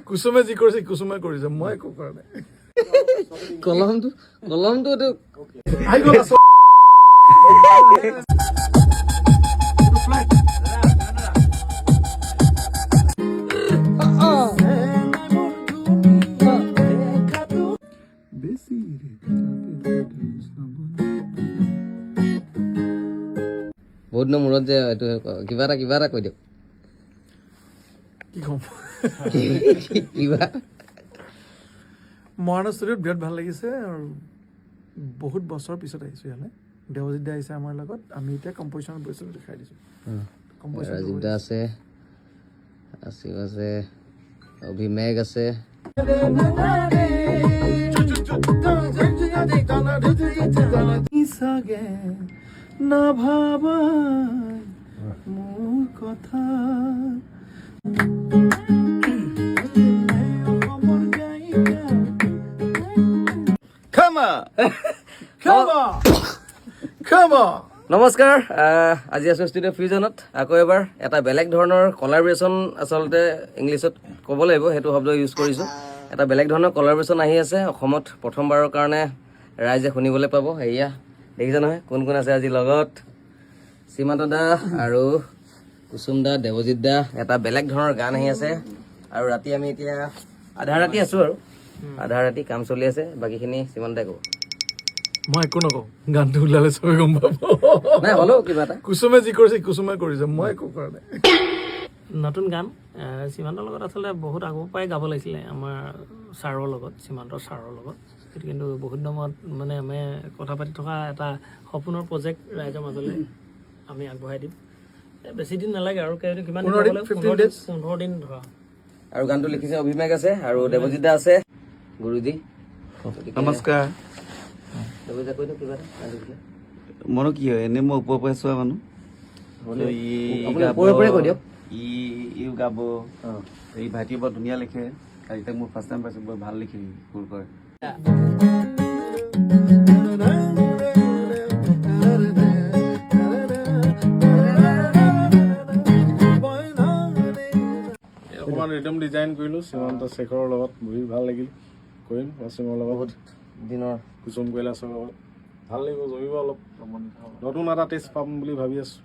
কুসুমে যি কৰিছে কুসুমে কৰিছে মই একো কৰা নাই কলমটো আহি গ'ল বহুত দিনৰ মূৰত যে এইটো কিবা এটা কৈ দিয়ক কি ক'ম কিবা মৰাণ ষ্টুডিঅ'ত বিৰাট ভাল লাগিছে আৰু বহুত বছৰ পিছত আহিছোঁ ইয়ালৈ দেৱজিৎ দা আহিছে আমাৰ লগত আমি এতিয়া কম্প'জিশ্যন বস্তু দেখাই দিছোঁ ৰাজীৱ দা আছে আছিফ আছে অভিমেঘ আছে চাগে নাভাবা মোৰ কথা নমস্কাৰ আজি আছোঁ ষ্টুডিঅ' ফিউজনত আকৌ এবাৰ এটা বেলেগ ধৰণৰ কলাবৰেশ্যন আচলতে ইংলিছত ক'ব লাগিব সেইটো শব্দ ইউজ কৰিছোঁ এটা বেলেগ ধৰণৰ কলাবৰেশ্যন আহি আছে অসমত প্ৰথমবাৰৰ কাৰণে ৰাইজে শুনিবলৈ পাব এয়া দেখিছে নহয় কোন কোন আছে আজি লগত সীমান্ত দা আৰু কুসুম দা দেৱজিৎ দা এটা বেলেগ ধৰণৰ গান আহি আছে আৰু ৰাতি আমি এতিয়া আধা ৰাতি আছোঁ আৰু আধা ৰাতি কাম চলি আছে বাকীখিনি সীমান্ত দাই ক'ব মই একো নকওঁ গানটো ওলালে চবে গম পাব নাই হ'লেও কিবা এটা কুসুমে যি কৰিছে কুসুমে কৰিছে মই একো কৰা নাই নতুন গান সীমান্তৰ লগত আচলতে বহুত আগৰ পৰাই গাব লাগিছিলে আমাৰ ছাৰৰ লগত সীমান্তৰ ছাৰৰ লগত কিন্তু বহুত দিনত মানে আমি কথা পাতি থকা এটা সপোনৰ প্ৰজেক্ট ৰাইজৰ মাজলৈ আমি আগবঢ়াই দিম বেছি দিন নালাগে আৰু কিমান 15 দিন ধৰা আৰু গানটো লিখিছে অভিমেঘ আছে আৰু দেৱজিৎ দা আছে গুৰুজী নমস্কাৰ দেৱজিৎ দা কৈ দিয়ক কিবা এটা মনো কি হয় এনেই মই ওপৰৰ পৰা চোৱা মানুহ ওপৰে কৈ দিয়ক ই গাব এই ভাইটি বৰ ধুনীয়া লিখে আৰু এতিয়া মোৰ ফাৰ্ষ্ট টাইম পাইছোঁ বৰ ভাল লিখি সুৰ কৰে অকণমান ৰিদম ডিজাইন কৰিলোঁ সীমান্ত শেখৰৰ লগত বহি ভাল লাগিল কৰিম ৱাচিমৰ লগত দিনৰ কুসুম কৈলাশৰ লগত ভাল লাগিব জমিব অলপ নতুন এটা টেষ্ট পাম বুলি ভাবি আছোঁ